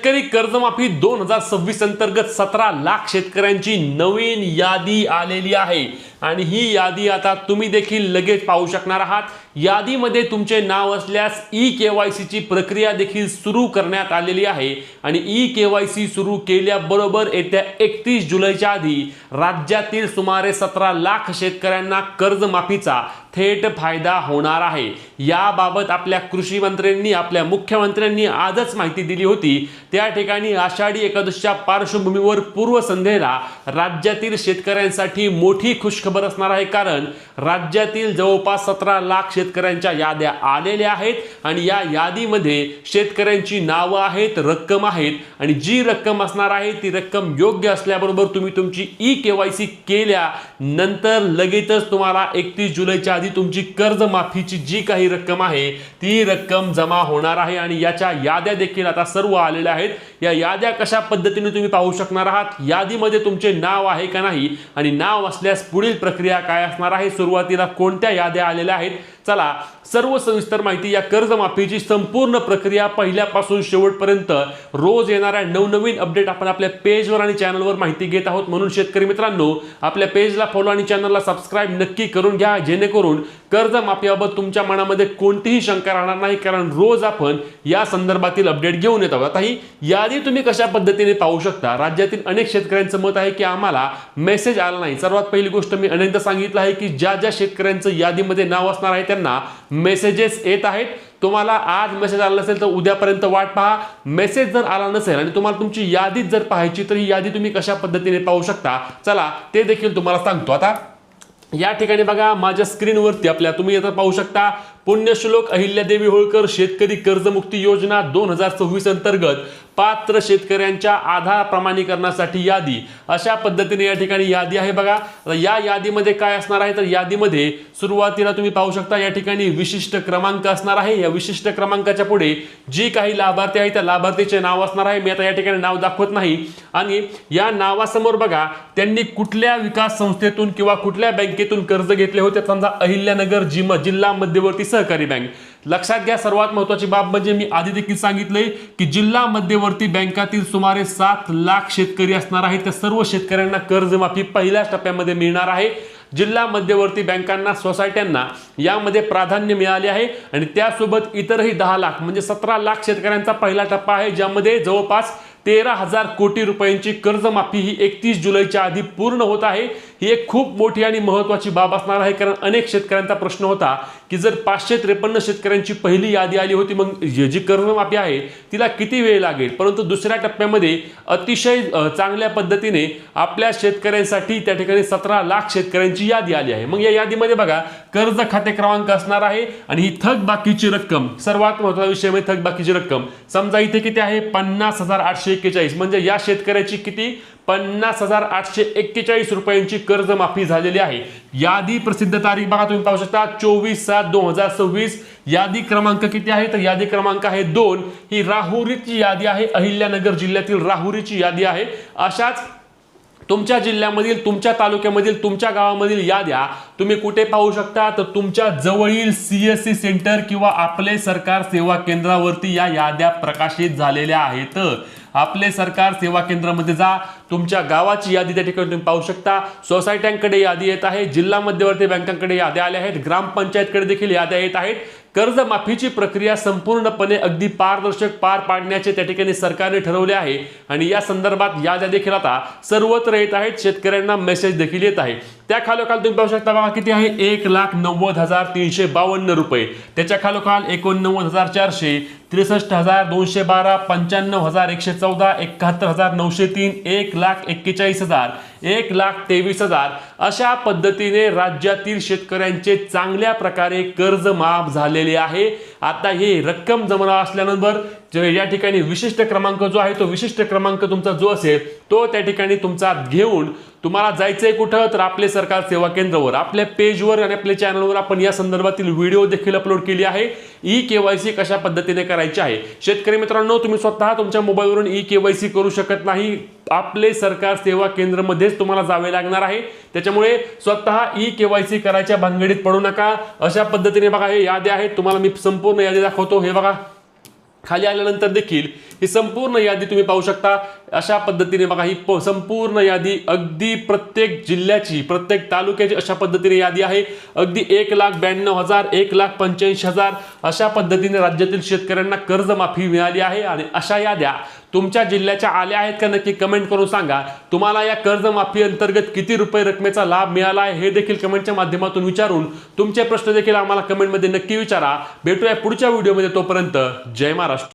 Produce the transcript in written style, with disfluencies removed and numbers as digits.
शेतकरी कर्जमाफी 2026 अंतर्गत 17 लाख शेतकऱ्यांची नवीन यादी आलेली आहे आणि ही यादी आता तुम्ही देखील लगेच पाहू शकणार आहात। यादीमध्ये तुमचे नाव असल्यास ई-केवायसी ची प्रक्रिया देखील सुरू करण्यात आलेली आहे आणि ई-केवायसी सुरू केल्याबरोबर येत्या 31 जुलैच्या आधी राज्यातील सुमारे 17 लाख शेतकऱ्यांना कर्जमाफीचा थेट फायदा होणार आहे। याबाबत आपल्या कृषी मंत्र्यांनी आपल्या मुख्यमंत्र्यांनी आजच माहिती दिली होती। त्या ठिकाणी आषाढी एकादशीच्या पार्श्वभूमीवर पूर्वसंध्येला राज्यातील शेतकऱ्यांसाठी मोठी खुशखबर असणार आहे, कारण राज्यातील जवळपास 17 लाख शेतकऱ्यांच्या याद्या आलेल्या आहेत आणि या यादीमध्ये शेतकऱ्यांची नावं आहेत, रक्कम आहेत आणि जी रक्कम असणार आहे ती रक्कम योग्य असल्याबरोबर तुम्ही तुमची ई-केवायसी केल्यानंतर लगेचच तुम्हाला 31 जुलैच्या आधी तुमची कर्जमाफीची जी काही रक्कम आहे ती रक्कम जमा होणार आहे आणि याच्या याद्या देखील आता सर्व आलेल्या आहेत। या याद्या कशा पद्धतीने तुम्ही पाहू शकणार आहात, यादीमध्ये तुमचे नाव आहे का नाही आणि नाव असल्यास पुढील प्रक्रिया काय असणार आहे, सुरुवातीला कोणत्या याद्या आलेल्या आहेत, चला सर्व सविस्तर माहिती या कर्जमाफीची संपूर्ण प्रक्रिया पहिल्यापासून शेवटपर्यंत रोज येणाऱ्या नवनवीन अपडेट आपण आपल्या पेजवर आणि चॅनलवर माहिती घेत आहोत। म्हणून शेतकरी मित्रांनो, आपल्या पेजला फॉलो आणि चॅनलला सबस्क्राइब नक्की करून घ्या, जेणेकरून कर्जमाफीबाबत तुमच्या मनामध्ये कोणतीही शंका राहणार नाही, कारण रोज आपण या संदर्भातील अपडेट घेऊन येत आहोत। आता ही यादी तुम्ही कशा पद्धतीने पाहू शकता, राज्यातील अनेक शेतकऱ्यांचं मत आहे की आम्हाला मेसेज आला नाही। सर्वात पहिली गोष्ट मी अनेकदा सांगितलं आहे की ज्या ज्या शेतकऱ्यांचं यादीमध्ये नाव असणार आहे त्यांना मेसेजेस येत आहेत। तुम्हाला आज मेसेज आला नसेल तर उद्यापर्यंत वाट पहा। मेसेज जर आला नसेल आणि तुम्हाला तुमची यादी जर पाहायची तर ही यादी तुम्ही कशा पद्धतीने पाहू शकता, चला ते देखील तुम्हाला सांगतो। आता या ठिकाणी बघा माझ्या स्क्रीनवरती आपल्या तुम्ही आता पाहू शकता पुण्यश्लोक अहिल्यादेवी होळकर शेतकरी कर्जमुक्ती योजना 2026 अंतर्गत पात्र शेतकऱ्यांच्या आधार प्रमाणीकरणासाठी यादी, अशा पद्धतीने या ठिकाणी यादी आहे। बघा या यादीमध्ये काय असणार आहे, तर यादीमध्ये सुरुवातीला तुम्ही पाहू शकता या ठिकाणी विशिष्ट क्रमांक असणार आहे। या विशिष्ट क्रमांकाच्या पुढे जी काही लाभार्थी आहे त्या लाभार्थीचे नाव असणार आहे। मी आता या ठिकाणी नाव दाखवत नाही आणि या नावासमोर बघा त्यांनी कुठल्या विकास संस्थेतून किंवा कुठल्या बँकेतून कर्ज घेतले होते, समजा अहिल्यानगर जिल्हा मध्यवर्ती सहकारी बँक। लक्षात घ्या, सर्वात महत्त्वाची बाब म्हणजे मी आधी देखील सांगितले की जिल्हा मध्यवर्ती बँकातील सुमारे 7 लाख शेतकरी असणार आहेत। त्या सर्व शेतकऱ्यांना कर्जमाफी पहिल्याच टप्प्यामध्ये मिळणार आहे। जिल्हा मध्यवर्ती बँकांना, सोसायट्यांना यामध्ये प्राधान्य मिळाले आहे आणि त्यासोबत इतरही 10 लाख म्हणजे 17 लाख शेतकऱ्यांचा पहिला टप्पा आहे, ज्यामध्ये जवळपास 13,000 कोटी रुपयांची कर्जमाफी ही 31 जुलैच्या आधी पूर्ण होत आहे। ही एक खूप मोठी आणि महत्त्वाची बाब असणार आहे, कारण अनेक शेतकऱ्यांचा प्रश्न होता की जर 553 शेतकऱ्यांची पहिली यादी आली होती मग जी कर्जमाफी आहे तिला किती वेळ लागेल, परंतु दुसऱ्या टप्प्यामध्ये अतिशय चांगल्या पद्धतीने आपल्या शेतकऱ्यांसाठी त्या ठिकाणी 17 लाख शेतकऱ्यांची यादी आली आहे। मग या यादीमध्ये बघा कर्ज खाते क्रमांक असणार आहे आणि ही थकबाकीची रक्कम, सर्वात महत्त्वाचा विषय म्हणजे थकबाकीची रक्कम। समजा इथे किती आहे 50,841, म्हणजे या शेतकऱ्याची किती 50,841 रुपयांची कर्जमाफी झालेली आहे। यादी प्रसिद्ध तारीख बघा तुम्ही पाहू शकता 24/7/2026। यादी क्रमांक किती आहे, तर यादी क्रमांक आहे 2। ही राहुरीची यादी आहे, अहिल्यानगर जिल्ह्यातील राहुरीची यादी आहे। अशाच तुमच्या जिल्ह्यामधील, तुमच्या तालुक्यामधील, तुमच्या गावामधील याद्या तुम्ही कुठे पाहू शकता, तर तुमच्या जवळील सीएससी सेंटर किंवा आपले सरकार सेवा केंद्रावरती या याद्या प्रकाशित झालेल्या आहेत। आपले सरकार सेवा केंद्रामध्ये जा, तुमच्या गावाची यादी त्या ठिकाणी तुम्ही पाहू शकता। सोसायट्यांकडे यादी येत आहे, जिल्हा मध्यवर्ती बँकांकडे याद्या आल्या आहेत, ग्रामपंचायतकडे देखील याद्या येत आहेत। कर्जमाफीची प्रक्रिया संपूर्णपणे अगदी पारदर्शक पार पाडण्याचे त्या ठिकाणी सरकारने ठरवले आहे आणि या संदर्भात याद्या देखील आता सर्वत्र येत आहेत, शेतकऱ्यांना मेसेज देखील येत आहे। त्या खालोखाल तुम्ही पाहू शकता बघा किती आहे 1,90,352 रुपये, त्याच्या खालोखाल 89,400, 63,212, 95,114, 71,903, 1,41,000, 1,23,000 अशा पद्धतीने राज्यातील शेतकऱ्यांचे चांगल्या प्रकारे कर्ज माफ झालेले आहे। आता हे रक्कम जमा असल्यानंतर या ठिकाणी विशिष्ट क्रमांक जो आहे तो विशिष्ट क्रमांक तुमचा जो असेल तो त्या ठिकाणी तुमचा घेऊन तुम्हाला जायचंय कुठं, तर आपले सरकार सेवा केंद्रावर। आपल्या पेजवर आणि आपल्या चॅनलवर आपण या संदर्भातील व्हिडिओ देखील अपलोड केली आहे। ई-केवायसी कशा पद्धतीने करायची आहे। शेतकरी मित्रांनो, तुम्ही स्वतः तुमच्या मोबाईलवरून ई-केवायसी करू शकत नाही, आपले सरकार सेवा केंद्रामध्येच तुम्हाला जावे लागणार आहे। त्याच्यामुळे स्वतः ई-केवायसी करायच्या भानगडीत पडू नका। अशा पद्धतीने बघा हे यादी आहेत, तुम्हाला मी संपूर्ण यादी दाखवतो। हे बघा खाली आल्यानंतर देखील ही संपूर्ण यादी तुम्ही पाहू शकता। अशा पद्धतीने बघा ही संपूर्ण यादी अगदी प्रत्येक जिल्ह्याची, प्रत्येक तालुक्याची अशा पद्धतीने यादी आहे। अगदी 1,92,000, 1,85,000 अशा पद्धतीने राज्यातील शेतकऱ्यांना कर्जमाफी मिळाली आहे। आणि अशा याद्या तुमच्या जिल्ह्याच्या आल्या आहेत का नक्की कमेंट करून सांगा। तुम्हाला या कर्जमाफी अंतर्गत किती रुपये रकमेचा लाभ मिळाला आहे हे देखील कमेंटच्या माध्यमातून विचारून तुमचे प्रश्न देखील आम्हाला कमेंटमध्ये नक्की विचारा। भेटूया पुढच्या व्हिडिओमध्ये, तोपर्यंत जय महाराष्ट्र।